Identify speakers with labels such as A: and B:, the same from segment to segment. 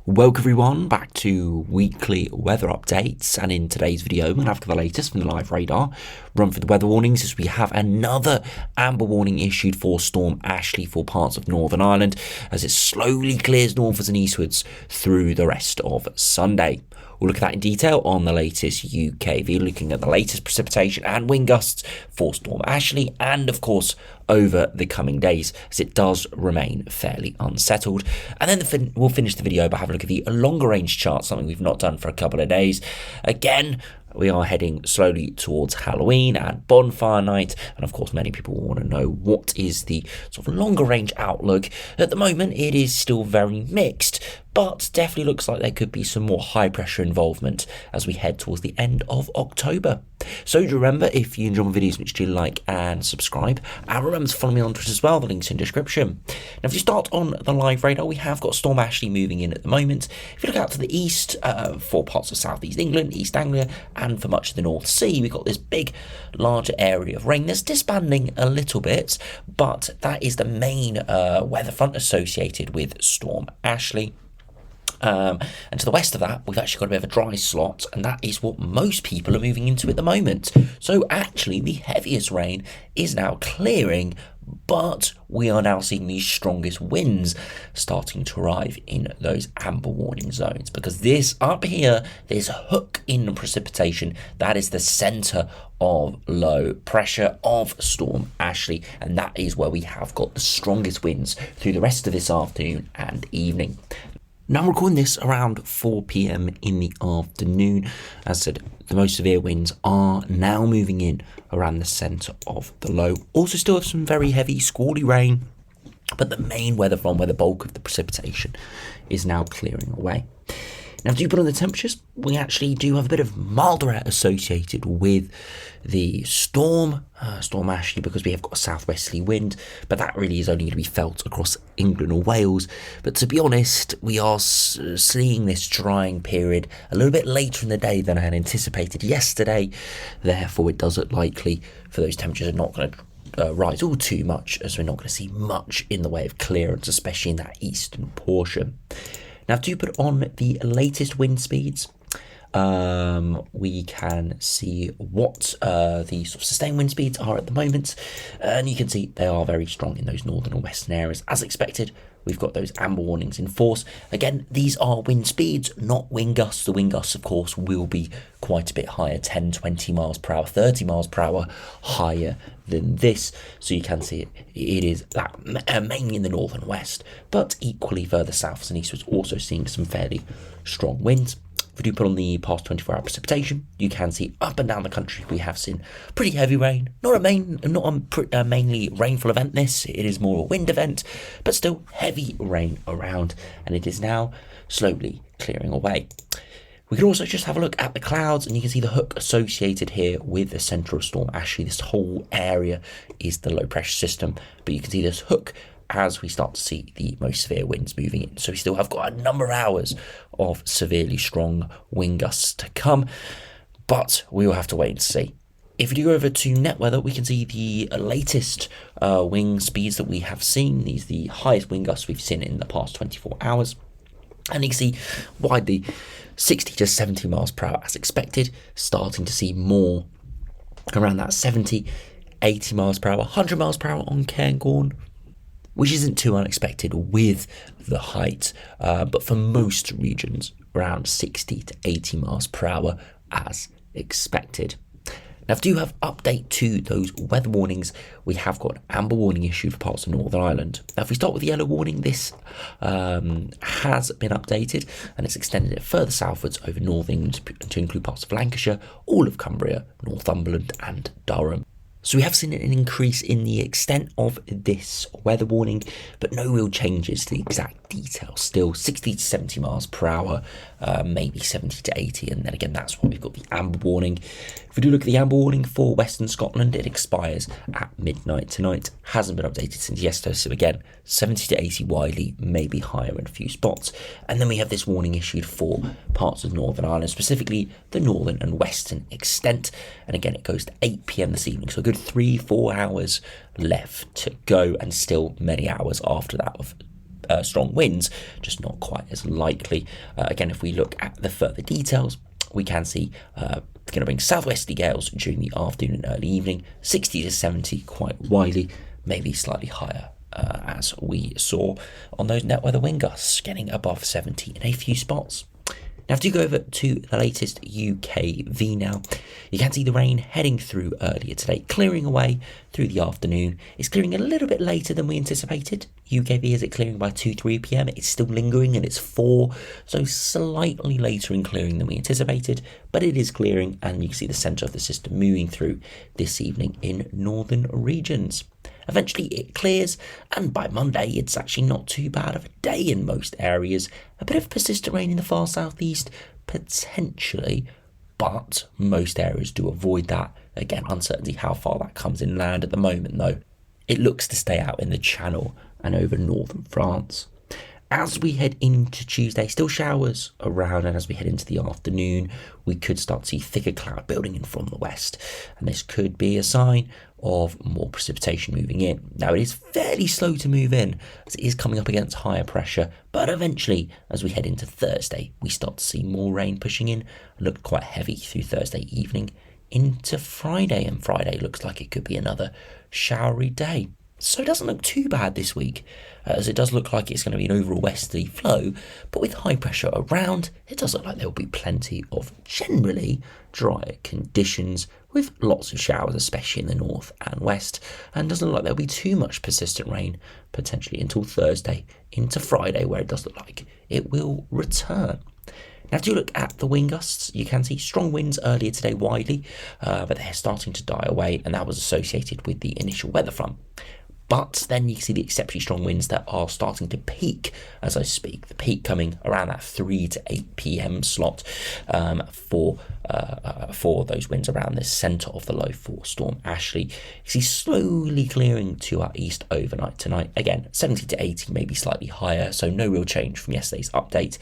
A: Welcome everyone back to weekly weather updates, and in today's video we're going to have the latest from the live radar, run through the weather warnings as we have another amber warning issued for Storm Ashley for parts of Northern Ireland as it slowly clears northwards and eastwards through the rest of Sunday. We'll look at that in detail on the latest UK view, looking at the latest precipitation and wind gusts for Storm Ashley, and of course over the coming days as it does remain fairly unsettled. And then we'll finish the video by having a look at the longer range chart, something we've not done for a couple of days. Again, we are heading slowly towards Halloween and bonfire night, and of course many people want to know what is the sort of longer range outlook. At the moment it is still very mixed, but definitely looks like there could be some more high pressure involvement as we head towards the end of October. So do remember, if you enjoy my videos, make sure you like and subscribe, and remember to follow me on Twitter as well, the link's in the description. Now if you start on the live radar, we have got Storm Ashley moving in at the moment. If you look out to the east, for parts of South East England, East Anglia, and for much of the North Sea, we've got this big larger area of rain that's disbanding a little bit, but that is the main weather front associated with Storm Ashley. And to the west of that, we've actually got a bit of a dry slot, and that is what most people are moving into at the moment. So actually, the heaviest rain is now clearing, but we are now seeing these strongest winds starting to arrive in those amber warning zones, because this up here, this hook in precipitation, that is the center of low pressure of Storm Ashley, and that is where we have got the strongest winds through the rest of this afternoon and evening. Now I'm recording this around 4 p.m. in the afternoon. As I said, the most severe winds are now moving in around the centre of the low. Also still have some very heavy squally rain, but the main weather front where the bulk of the precipitation is now clearing away. Now, if you put on the temperatures, we actually do have a bit of milder air associated with the storm Ashley, because we have got a southwesterly wind, but that really is only going to be felt across England or Wales. But to be honest, we are seeing this drying period a little bit later in the day than I had anticipated yesterday. Therefore, it does look likely for those temperatures are not going to rise all too much, as we're not going to see much in the way of clearance, especially in that eastern portion. Now, to put on the latest wind speeds, we can see what the sort of sustained wind speeds are at the moment, and you can see they are very strong in those northern and western areas. As expected, we've got those amber warnings in force. Again, these are wind speeds, not wind gusts. The wind gusts, of course, will be quite a bit higher, 10, 20 miles per hour, 30 miles per hour higher than this. So you can see it is that mainly in the north and west, but equally further south and eastwards, also seeing some fairly strong winds. If we do put on the past 24-hour precipitation, you can see up and down the country we have seen pretty heavy rain. Not a mainly rainful event this, it is more a wind event, but still heavy rain around, and it is now slowly clearing away. We can also just have a look at the clouds, and you can see the hook associated here with the centre of Storm Ashley. This whole area is the low pressure system, but you can see this hook as we start to see the most severe winds moving in. So we still have got a number of hours of severely strong wind gusts to come, but we will have to wait and see. If we do go over to net weather, we can see the latest wind speeds that we have seen. These are the highest wind gusts we've seen in the past 24 hours. And you can see widely 60 to 70 miles per hour as expected, starting to see more around that 70, 80 miles per hour, 100 miles per hour on Cairngorm, which isn't too unexpected with the height, but for most regions, around 60 to 80 miles per hour as expected. Now, if you do have update to those weather warnings, we have got an amber warning issued for parts of Northern Ireland. Now, if we start with the yellow warning, this has been updated, and it's extended it further southwards over North England to include parts of Lancashire, all of Cumbria, Northumberland and Durham. So we have seen an increase in the extent of this weather warning, but no real changes to the exact details. Still 60 to 70 miles per hour, maybe 70 to 80, and then again that's why we've got the amber warning. If we do look at the amber warning for Western Scotland, it expires at midnight tonight. Hasn't been updated since yesterday, so again 70 to 80 widely, maybe higher in a few spots. And then we have this warning issued for parts of Northern Ireland, specifically the northern and western extent, and again it goes to 8 p.m. this evening, so a good 3-4 hours left to go, and still many hours after that of strong winds, just not quite as likely. Again, if we look at the further details, we can see going to bring southwesterly gales during the afternoon and early evening, 60 to 70 quite widely, maybe slightly higher as we saw on those net weather wind gusts, getting above 70 in a few spots. Now, if you go over to the latest UKV now, you can see the rain heading through earlier today, clearing away through the afternoon. It's clearing a little bit later than we anticipated. UKV is it clearing by 2-3 p.m. It's still lingering and it's 4, so slightly later in clearing than we anticipated, but it is clearing, and you can see the centre of the system moving through this evening in northern regions. Eventually it clears, and by Monday it's actually not too bad of a day in most areas. A bit of persistent rain in the far southeast, potentially, but most areas do avoid that. Again, uncertainty how far that comes inland at the moment though. It looks to stay out in the Channel and over northern France. As we head into Tuesday, still showers around, and as we head into the afternoon, we could start to see thicker cloud building in from the west, and this could be a sign of more precipitation moving in. Now, it is fairly slow to move in, as it is coming up against higher pressure, but eventually, as we head into Thursday, we start to see more rain pushing in, and look quite heavy through Thursday evening into Friday, and Friday looks like it could be another showery day. So it doesn't look too bad this week, as it does look like it's going to be an overall westerly flow, but with high pressure around, it does look like there will be plenty of generally drier conditions with lots of showers, especially in the north and west, and doesn't look like there'll be too much persistent rain potentially until Thursday into Friday, where it does look like it will return. Now, if you look at the wind gusts, you can see strong winds earlier today widely, but they're starting to die away, and that was associated with the initial weather front. But then you can see the exceptionally strong winds that are starting to peak as I speak. The peak coming around that 3 to 8 p.m. slot for those winds around the centre of the low for Storm Ashley. You see slowly clearing to our east overnight tonight. Again, 70 to 80, maybe slightly higher, so no real change from yesterday's update.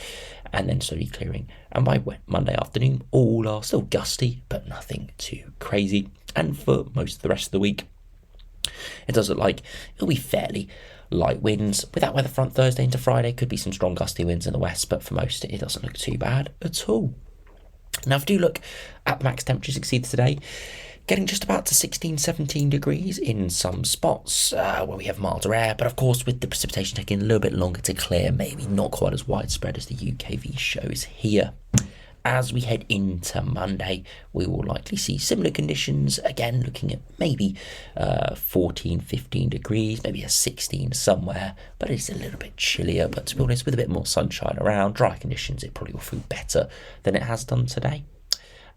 A: And then slowly clearing. And by Monday afternoon, all are still gusty, but nothing too crazy. And for most of the rest of the week, it does look like it'll be fairly light winds. With that weather front Thursday into Friday, could be some strong gusty winds in the west, but for most it doesn't look too bad at all. Now, if you do look at the max temperatures exceeded today, getting just about to 16-17 degrees in some spots where we have milder air, but of course with the precipitation taking a little bit longer to clear, maybe not quite as widespread as the UKV shows here. As we head into Monday, we will likely see similar conditions, again looking at maybe 14-15 degrees, maybe a 16 somewhere, but it's a little bit chillier. But to be honest, with a bit more sunshine around, dry conditions, it probably will feel better than it has done today.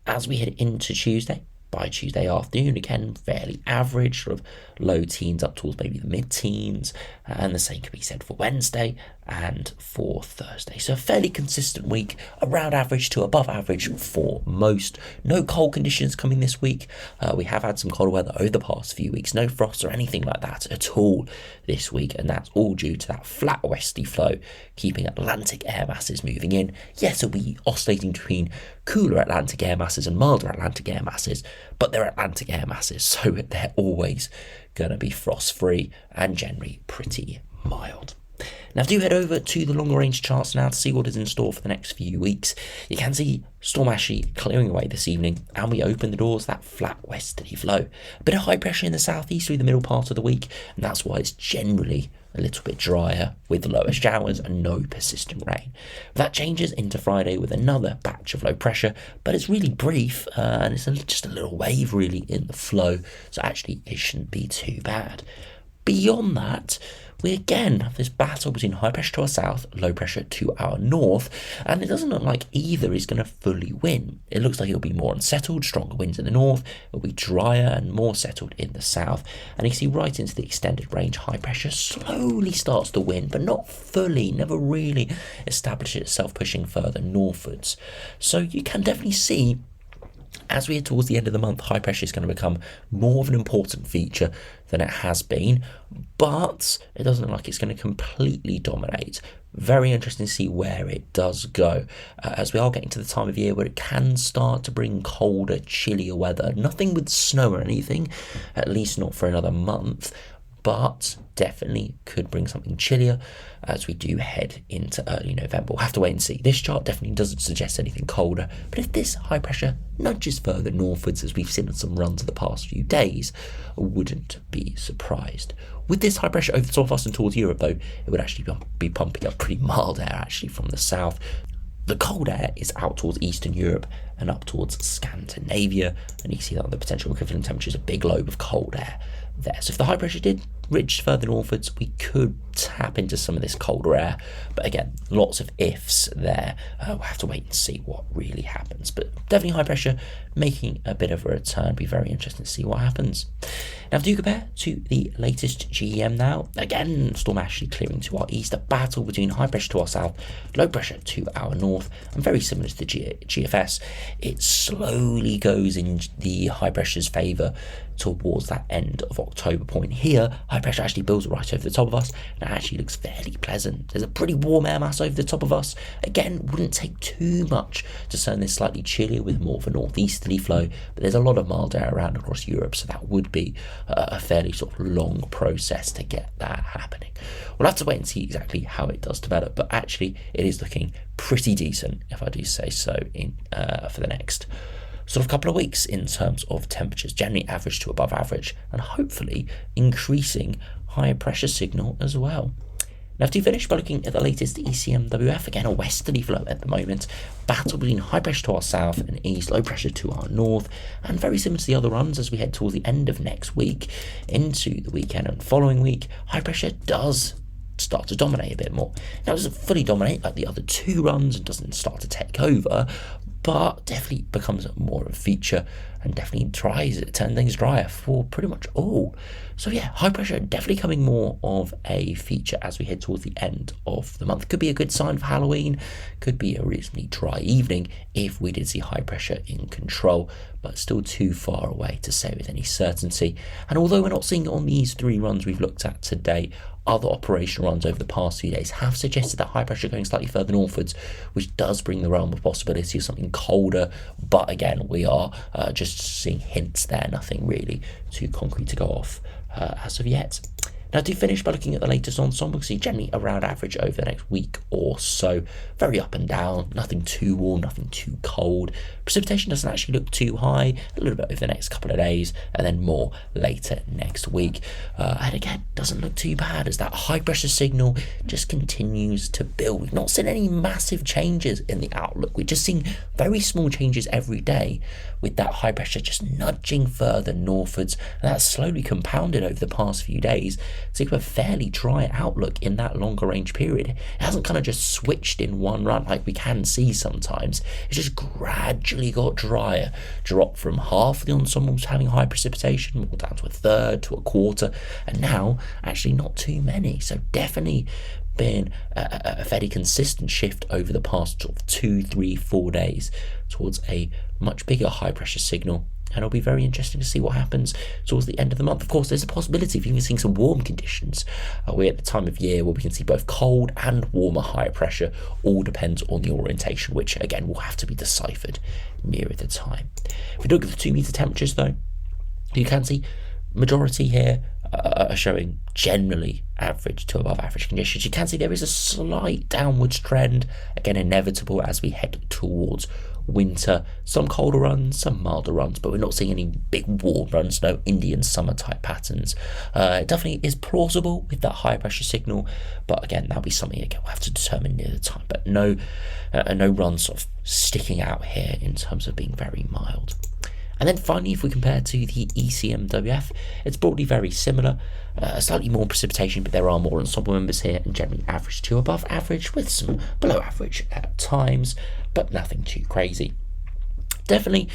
A: As we head into Tuesday, by Tuesday afternoon, again, fairly average, sort of low teens up towards maybe the mid-teens, and the same can be said for Wednesday and for Thursday. So a fairly consistent week, around average to above average for most. No cold conditions coming this week. We have had some cold weather over the past few weeks, no frost or anything like that at all this week, and that's all due to that flat westerly flow keeping Atlantic air masses moving in. Yes, it'll be oscillating between cooler Atlantic air masses and milder Atlantic air masses, but they're Atlantic air masses, so they're always going to be frost-free and generally pretty mild. Now, if you head over to the longer range charts now to see what is in store for the next few weeks, you can see Storm Ashley clearing away this evening, and we open the doors to that flat westerly flow. A bit of high pressure in the southeast through the middle part of the week, and that's why it's generally a little bit drier with lower showers and no persistent rain. That changes into Friday with another batch of low pressure, but it's really brief, and it's just a little wave really in the flow, so actually it shouldn't be too bad. Beyond that, we again have this battle between high pressure to our south, low pressure to our north, and it doesn't look like either is going to fully win. It looks like it'll be more unsettled, stronger winds in the north, it'll be drier and more settled in the south, and you see right into the extended range, high pressure slowly starts to win, but not fully, never really establishes itself pushing further northwards. So you can definitely see, as we head towards the end of the month, high pressure is going to become more of an important feature than it has been, but it doesn't look like it's going to completely dominate. Very interesting to see where it does go, as we are getting to the time of year where it can start to bring colder, chillier weather. Nothing with snow or anything, at least not for another month, but definitely could bring something chillier as we do head into early November. We'll have to wait and see. This chart definitely doesn't suggest anything colder, but if this high pressure nudges further northwards, as we've seen on some runs of the past few days, I wouldn't be surprised. With this high pressure over the top of us and towards Europe, though, it would actually be pumping up pretty mild air actually from the south. The cold air is out towards Eastern Europe and up towards Scandinavia, and you see that the potential equivalent temperature is a big lobe of cold air there. So if the high pressure did ridge further northwards, we could tap into some of this colder air, but again, lots of ifs there. We'll have to wait and see what really happens, but definitely high pressure making a bit of a return. Be very interesting to see what happens. Now, if you compare to the latest GEM now, again, storm actually clearing to our east, a battle between high pressure to our south, low pressure to our north, and very similar to the GFS, it slowly goes in the high pressure's favour towards that end of October point. Here, high pressure actually builds right over the top of us, and it actually looks fairly pleasant. There's a pretty warm air mass over the top of us. Again, wouldn't take too much to turn this slightly chillier with more of a northeasterly flow, but there's a lot of mild air around across Europe, so that would be a fairly sort of long process to get that happening. We'll have to wait and see exactly how it does develop, but actually it is looking pretty decent, if I do say so, in for the next sort of couple of weeks in terms of temperatures, generally average to above average, and hopefully increasing higher pressure signal as well. Now, to finish by looking at the latest ECMWF, again a westerly flow at the moment, battle between high pressure to our south and east, low pressure to our north, and very similar to the other runs as we head towards the end of next week into the weekend and following week, high pressure does start to dominate a bit more. Now, it doesn't fully dominate like the other two runs and doesn't start to take over, but definitely becomes more of a feature and definitely tries to turn things drier for pretty much all. So yeah, high pressure definitely coming more of a feature as we head towards the end of the month. Could be a good sign for Halloween, could be a reasonably dry evening if we did see high pressure in control, but still too far away to say with any certainty. And although we're not seeing it on these three runs we've looked at today, other operational runs over the past few days have suggested that high pressure going slightly further northwards, which does bring the realm of possibility of something colder. But again, we are just seeing hints there, nothing really too concrete to go off as of yet. Now, to finish by looking at the latest ensemble, see generally around average over the next week or so. Very up and down, nothing too warm, nothing too cold. Precipitation doesn't actually look too high, a little bit over the next couple of days, and then more later next week. And again, doesn't look too bad as that high pressure signal just continues to build. We've not seen any massive changes in the outlook. We're just seeing very small changes every day with that high pressure just nudging further northwards, and that's slowly compounded over the past few days. So you have a fairly dry outlook in that longer range period. It hasn't kind of just switched in one run like we can see sometimes. It's just gradually got drier, dropped from half of the ensembles having high precipitation, more down to a third, to a quarter, and now actually not too many. So definitely been a fairly consistent shift over the past sort of 2, 3, 4 days towards a much bigger high pressure signal. And it'll be very interesting to see what happens towards the end of the month. Of course, there's a possibility of even seeing some warm conditions. We're at the time of year where we can see both cold and warmer higher pressure. All depends on the orientation, which again will have to be deciphered nearer the time. If we look at the 2 meter temperatures though, you can see majority here are showing generally average to above average conditions. You can see there is a slight downwards trend, again inevitable as we head towards winter. Some colder runs, some milder runs, but we're not seeing any big warm runs, no Indian summer type patterns. It definitely is plausible with that high pressure signal, but again that'll be something again we'll have to determine near the time. But no runs sort of sticking out here in terms of being very mild. And then finally, if we compare to the ECMWF, it's broadly very similar, slightly more precipitation, but there are more ensemble members here, and generally average to above average with some below average at times, but nothing too crazy. Definitely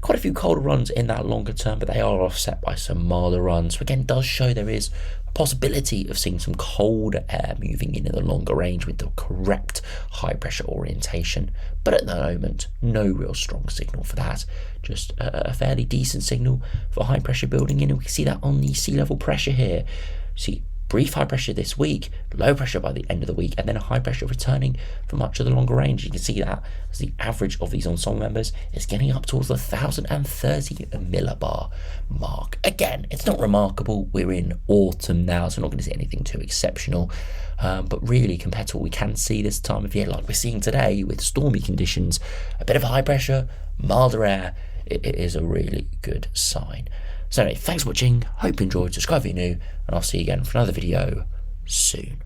A: quite a few colder runs in that longer term, but they are offset by some milder runs. So again, does show there is a possibility of seeing some colder air moving in the longer range with the correct high pressure orientation. But at the moment, no real strong signal for that. Just a fairly decent signal for high pressure building in. And we can see that on the sea level pressure here. See brief high pressure this week, low pressure by the end of the week, and then a high pressure returning for much of the longer range. You can see that as the average of these ensemble members is getting up towards the 1,030 millibar mark. Again, it's not remarkable. We're in autumn now, so we're not going to see anything too exceptional. But really, compared to what we can see this time of year, like we're seeing today with stormy conditions, a bit of high pressure, milder air, it is a really good sign. So anyway, thanks for watching, hope you enjoyed, subscribe if you're new, and I'll see you again for another video soon.